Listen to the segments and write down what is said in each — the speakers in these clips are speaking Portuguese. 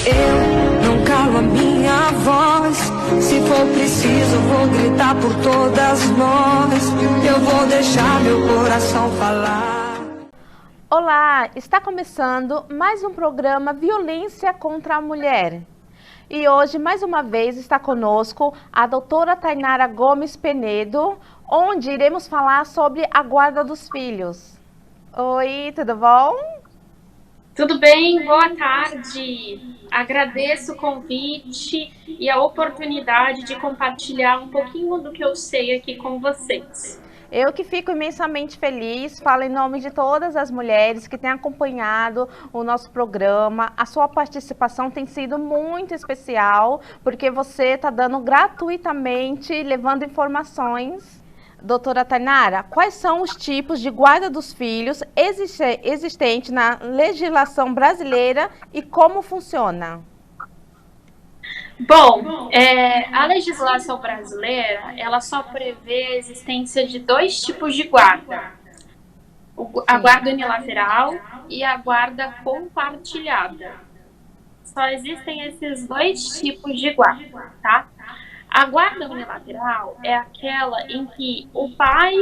Eu não calo a minha voz. Se for preciso, vou gritar por todas nós. Eu vou deixar meu coração falar. Olá, está começando mais um programa Violência contra a Mulher. E hoje, mais uma vez, está conosco a doutora Tainara Gomes Penedo, onde iremos falar sobre a guarda dos filhos. Oi, tudo bom? Tudo bem, boa tarde. Agradeço o convite e a oportunidade de compartilhar um pouquinho do que eu sei aqui com vocês. Eu que fico imensamente feliz, falo em nome de todas as mulheres que têm acompanhado o nosso programa. A sua participação tem sido muito especial, porque você está dando gratuitamente, levando informações. Doutora Tainara, quais são os tipos de guarda dos filhos existentes na legislação brasileira e como funciona? Bom, a legislação brasileira, ela só prevê a existência de dois tipos de guarda. A guarda unilateral e a guarda compartilhada. Só existem esses dois tipos de guarda, tá? A guarda unilateral é aquela em que o pai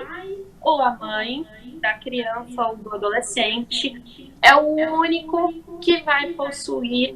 ou a mãe da criança ou do adolescente é o único que vai possuir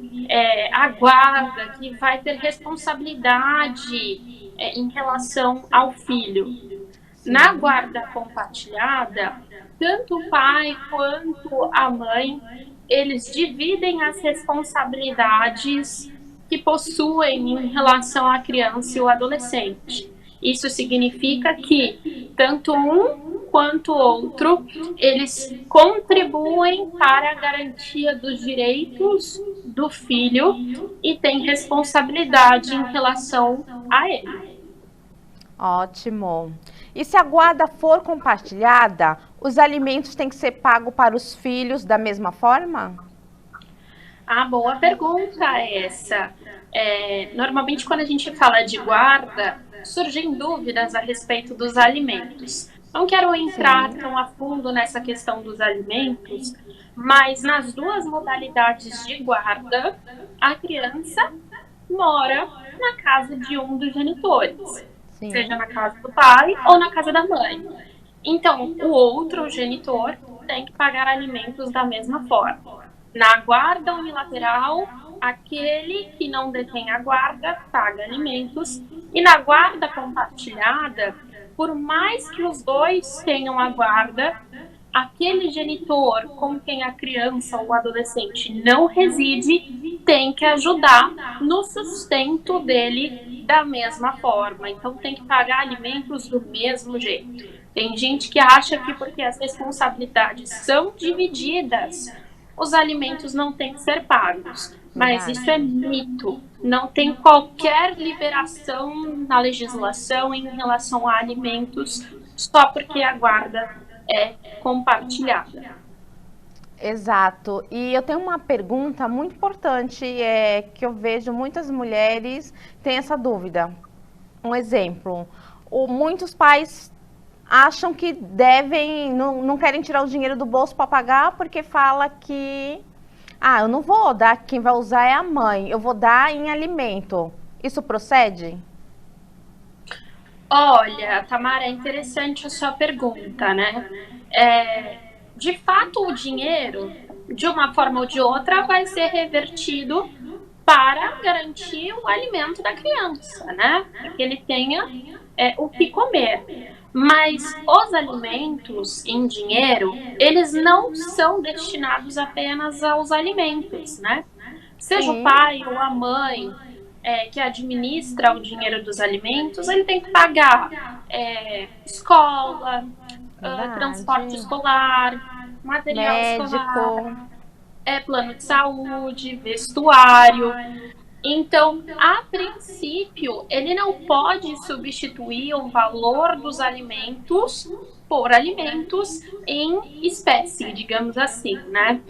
a guarda, que vai ter responsabilidade em relação ao filho. Na guarda compartilhada, tanto o pai quanto a mãe, eles dividem as responsabilidades que possuem em relação à criança e o adolescente. Isso significa que tanto um quanto o outro, eles contribuem para a garantia dos direitos do filho e têm responsabilidade em relação a ele. Ótimo. E se a guarda for compartilhada, os alimentos têm que ser pagos para os filhos da mesma forma? Ah, boa pergunta essa. Normalmente, quando a gente fala de guarda, surgem dúvidas a respeito dos alimentos. Não quero entrar tão a fundo nessa questão dos alimentos, mas nas duas modalidades de guarda, a criança mora na casa de um dos genitores, seja na casa do pai ou na casa da mãe. Então, o outro genitor tem que pagar alimentos da mesma forma. Na guarda unilateral, aquele que não detém a guarda paga alimentos. E na guarda compartilhada, por mais que os dois tenham a guarda, aquele genitor com quem a criança ou o adolescente não reside tem que ajudar no sustento dele da mesma forma. Então tem que pagar alimentos do mesmo jeito. Tem gente que acha que porque as responsabilidades são divididas, os alimentos não têm que ser pagos. Mas isso é mito. Não tem qualquer liberação na legislação em relação a alimentos só porque a guarda é compartilhada. Exato. E eu tenho uma pergunta muito importante, que eu vejo muitas mulheres têm essa dúvida. Um exemplo, muitos pais acham que devem, não querem tirar o dinheiro do bolso para pagar porque fala que eu não vou dar, quem vai usar é a mãe, eu vou dar em alimento. Isso procede? Olha, Tamara, é interessante a sua pergunta, né? De fato, o dinheiro, de uma forma ou de outra, vai ser revertido para garantir o alimento da criança, né? Para que ele tenha o que comer. Mas os alimentos em dinheiro, eles não são destinados apenas aos alimentos, né? Seja o pai ou a mãe que administra o dinheiro dos alimentos, ele tem que pagar escola, transporte escolar, material escolar, plano de saúde, vestuário. Então, a princípio, ele não pode substituir o valor dos alimentos por alimentos em espécie, digamos assim, né?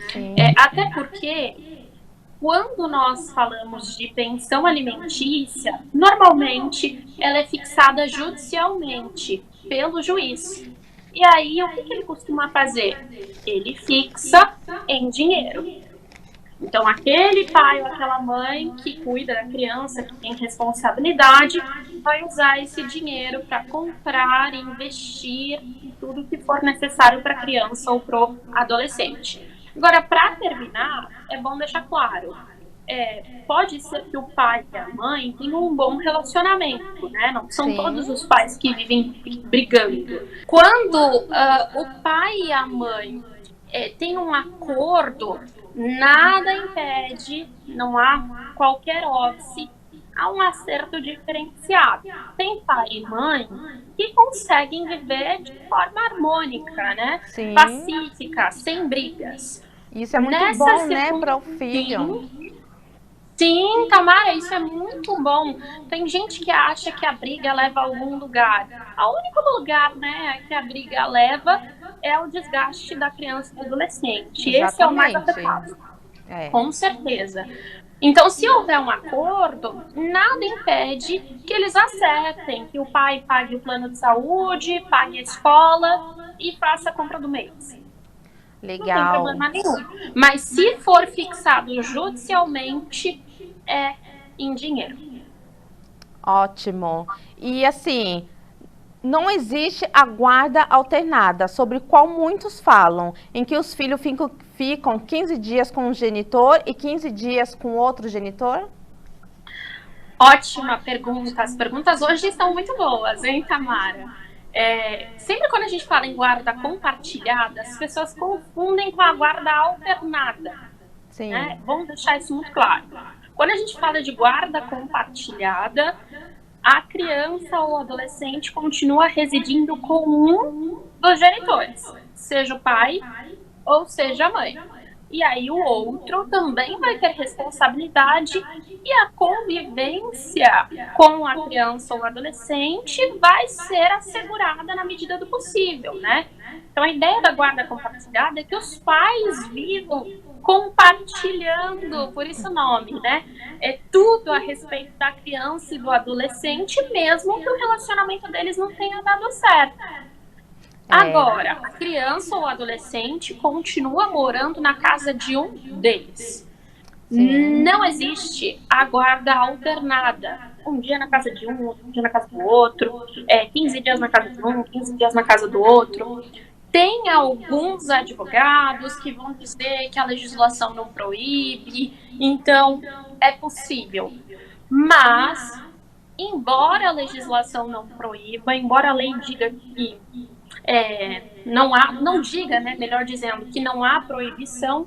Até porque, quando nós falamos de pensão alimentícia, normalmente ela é fixada judicialmente pelo juiz. E aí, o que ele costuma fazer? Ele fixa em dinheiro. Então, aquele pai ou aquela mãe que cuida da criança, que tem responsabilidade, vai usar esse dinheiro para comprar, investir em tudo que for necessário para a criança ou para o adolescente. Agora, para terminar, é bom deixar claro, pode ser que o pai e a mãe tenham um bom relacionamento, né? Não são todos os pais que vivem brigando. Quando o pai e a mãe têm um acordo, nada impede, não há qualquer óbice, há um acerto diferenciado. Tem pai e mãe que conseguem viver de forma harmônica, né? Sim. Pacífica, sem brigas. Isso é muito bom, né, para o filho. Sim, Tamara, isso é muito bom. Tem gente que acha que a briga leva a algum lugar. O único lugar, né, que a briga leva é o desgaste da criança e do adolescente. Exatamente. Esse é o mais afetado. Com certeza. Então, se houver um acordo, nada impede que eles acertem, que o pai pague o plano de saúde, pague a escola e faça a compra do mês. Legal. Não tem problema nenhum. Mas se for fixado judicialmente, é em dinheiro. Ótimo. E assim, não existe a guarda alternada, sobre qual muitos falam, em que os filhos ficam 15 dias com um genitor e 15 dias com outro genitor? Ótima pergunta. As perguntas hoje estão muito boas, hein, Tamara? Sempre quando a gente fala em guarda compartilhada, as pessoas confundem com a guarda alternada. Sim. Né? Vamos deixar isso muito claro. Quando a gente fala de guarda compartilhada, a criança ou adolescente continua residindo com um dos genitores, seja o pai ou seja a mãe. E aí o outro também vai ter responsabilidade e a convivência com a criança ou adolescente vai ser assegurada na medida do possível, né? Então a ideia da guarda compartilhada é que os pais vivam compartilhando, por isso o nome, né? É tudo a respeito da criança e do adolescente, mesmo que o relacionamento deles não tenha dado certo. Agora, a criança ou adolescente continua morando na casa de um deles. Sim. Não existe a guarda alternada. Um dia na casa de um, outro dia na casa do outro, 15 dias na casa de um, 15 dias na casa do outro. Tem alguns advogados que vão dizer que a legislação não proíbe, então é possível. Mas, embora a legislação não proíba, embora a lei diga que não diga, né, melhor dizendo, que não há proibição,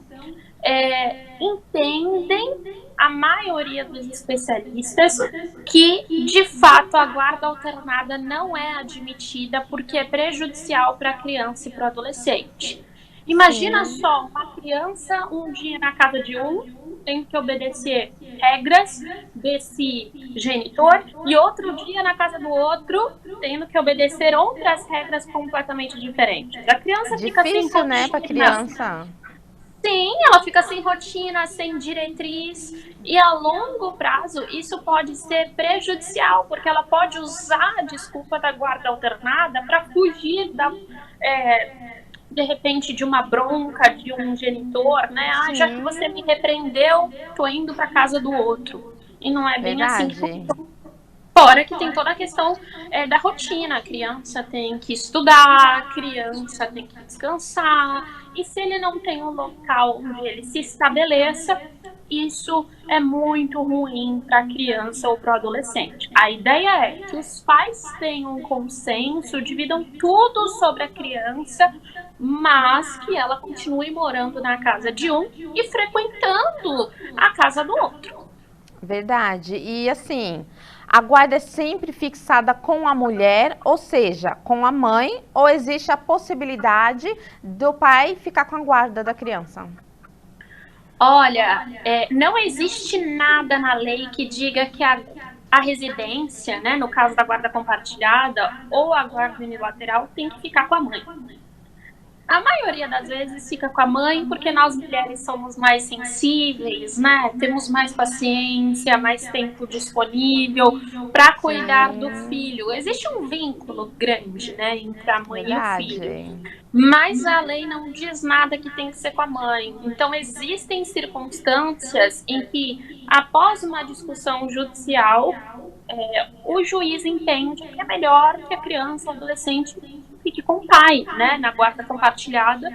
entendem a maioria dos especialistas que, de fato, a guarda alternada não é admitida porque é prejudicial para a criança e para o adolescente. Imagina só, uma criança um dia na casa de um, tem que obedecer regras desse genitor, e outro dia na casa do outro, tendo que obedecer outras regras completamente diferentes. A criança fica sem rotina, né, para criança. Sim, ela fica sem rotina, sem diretriz, e a longo prazo isso pode ser prejudicial, porque ela pode usar a desculpa da guarda alternada para fugir de repente, de uma bronca de um genitor, né? Já que você me repreendeu, tô indo para casa do outro. E não é bem assim que funciona. Fora que tem toda a questão da rotina. A criança tem que estudar, a criança tem que descansar. E se ele não tem um local onde ele se estabeleça, isso é muito ruim para a criança ou para o adolescente. A ideia é que os pais tenham um consenso, dividam tudo sobre a criança, mas que ela continue morando na casa de um e frequentando a casa do outro. Verdade. E assim, a guarda é sempre fixada com a mulher, ou seja, com a mãe, ou existe a possibilidade do pai ficar com a guarda da criança? Olha, não existe nada na lei que diga que a residência, né, no caso da guarda compartilhada ou a guarda unilateral, tem que ficar com a mãe. A maioria das vezes fica com a mãe, porque nós mulheres somos mais sensíveis, né? Temos mais paciência, mais tempo disponível para cuidar do Sim, filho. Existe um vínculo grande, né, entre a mãe e o filho. verdade. Mas a lei não diz nada que tem que ser com a mãe. Então, existem circunstâncias em que, após uma discussão judicial, o juiz entende que é melhor que a criança ou adolescente fique com o pai, né, na guarda compartilhada,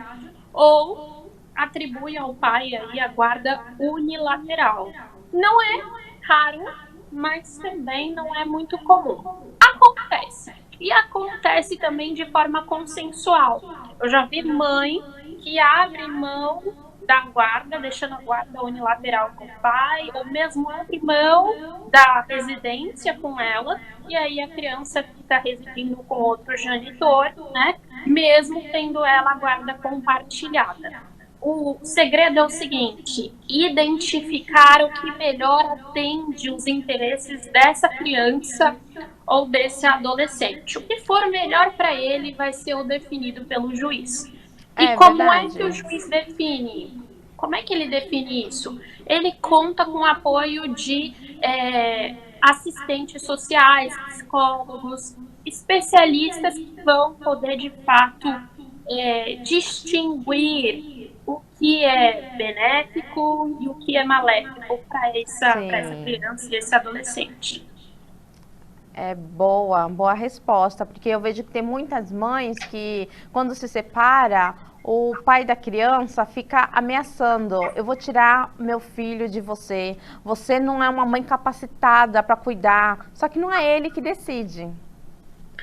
ou atribui ao pai aí a guarda unilateral. Não é raro, mas também não é muito comum. Acontece. E acontece também de forma consensual. Eu já vi mãe que abre mão da guarda, deixando a guarda unilateral com o pai, ou mesmo abre mão da residência com ela, e aí a criança fica residindo com outro genitor, né? Mesmo tendo ela a guarda compartilhada. O segredo é o seguinte: identificar o que melhor atende os interesses dessa criança ou desse adolescente. O que for melhor para ele vai ser o definido pelo juiz. E É como é que o verdade. juiz define? Como é que ele define isso? Ele conta com o apoio de assistentes sociais, psicólogos, especialistas que vão poder, de fato, distinguir o que é benéfico e o que é maléfico para essa Sim. criança e esse adolescente. É boa resposta, porque eu vejo que tem muitas mães que, quando se separa, o pai da criança fica ameaçando: eu vou tirar meu filho de você, você não é uma mãe capacitada para cuidar. Só que não é ele que decide.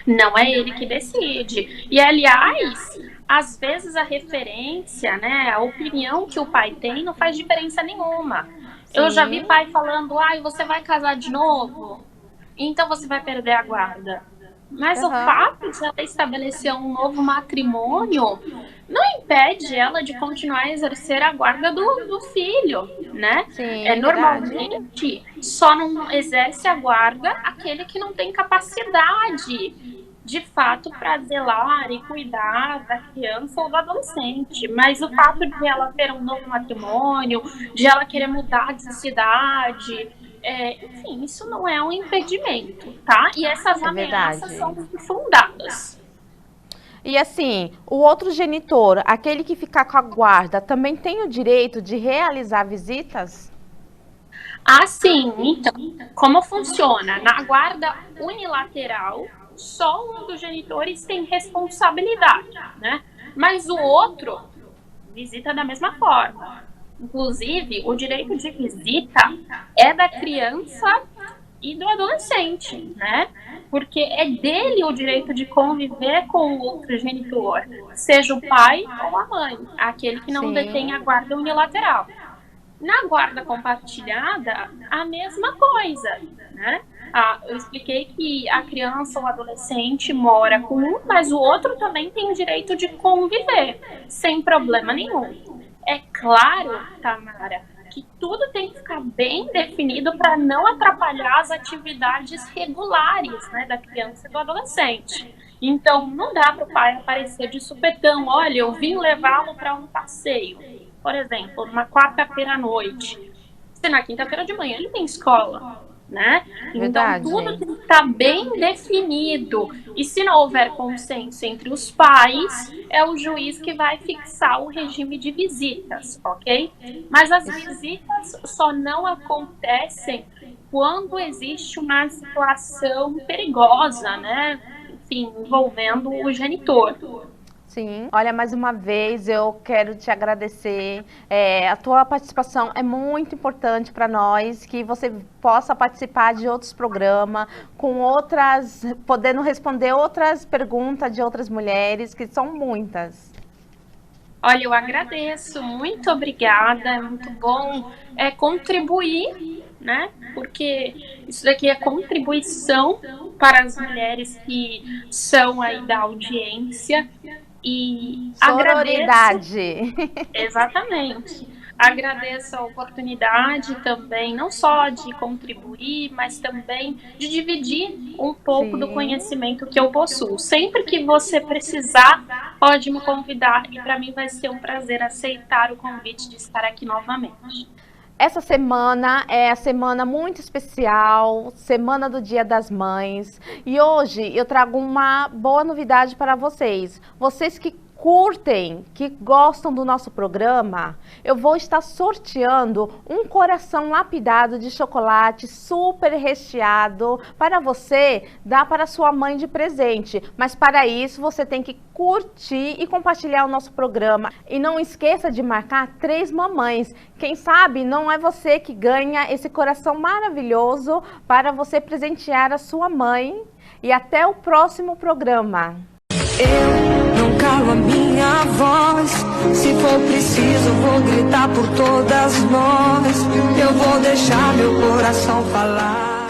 Não é ele que decide. E, aliás, às vezes a referência, né, a opinião que o pai tem não faz diferença nenhuma. Eu já vi Sim, pai falando: ai, você vai casar de novo? Então você vai perder a guarda. Mas o aham, fato de ela estabelecer um novo matrimônio não impede ela de continuar a exercer a guarda do filho, né? sim, verdade. Normalmente, só não exerce a guarda aquele que não tem capacidade, de fato, para zelar e cuidar da criança ou do adolescente. Mas o fato de ela ter um novo matrimônio, de ela querer mudar de cidade, enfim, isso não é um impedimento, tá? E essas É ameaças verdade. são infundadas. E assim, o outro genitor, aquele que ficar com a guarda, também tem o direito de realizar visitas? Assim, então, como funciona? Na guarda unilateral, só um dos genitores tem responsabilidade, né? Mas o outro visita da mesma forma. Inclusive, o direito de visita é da criança e do adolescente, né? Porque é dele o direito de conviver com o outro genitor, seja o pai ou a mãe, aquele que não detém Sim, a guarda unilateral. Na guarda compartilhada, a mesma coisa, né? Eu expliquei que a criança ou adolescente mora com um, mas o outro também tem o direito de conviver, sem problema nenhum. É claro, Tamara, que tudo tem que ficar bem definido para não atrapalhar as atividades regulares, né, da criança e do adolescente. Então, não dá para o pai aparecer de supetão: olha, eu vim levá-lo para um passeio, por exemplo, numa quarta-feira à noite. Se na quinta-feira de manhã ele tem escola, né? Então, tudo verdade. tem que estar bem definido. E se não houver consenso entre os pais, é o juiz que vai fixar o regime de visitas, ok? Mas as visitas só não acontecem quando existe uma situação perigosa, né? Enfim, envolvendo o genitor. Sim. Olha, mais uma vez eu quero te agradecer. A tua participação é muito importante para nós, que você possa participar de outros programas, com outras, podendo responder outras perguntas de outras mulheres, que são muitas. Olha, eu agradeço, muito obrigada, é muito bom contribuir, né? Porque isso daqui é contribuição para as mulheres que são aí da audiência, e agradeço. Sororidade. Exatamente. Agradeço a oportunidade também, não só de contribuir, mas também de dividir um pouco do Sim. conhecimento que eu possuo. Sempre que você precisar, pode me convidar e para mim vai ser um prazer aceitar o convite de estar aqui novamente. Essa semana é a semana muito especial, semana do Dia das Mães. E hoje eu trago uma boa novidade para vocês. Vocês que curtem, que gostam do nosso programa, eu vou estar sorteando um coração lapidado de chocolate super recheado para você dar para sua mãe de presente. Mas para isso você tem que curtir e compartilhar o nosso programa. E não esqueça de marcar 3 mamães. Quem sabe não é você que ganha esse coração maravilhoso para você presentear a sua mãe. E até o próximo programa. Eu não calo a minha voz. Se for preciso, vou gritar por todas nós. Eu vou deixar meu coração falar.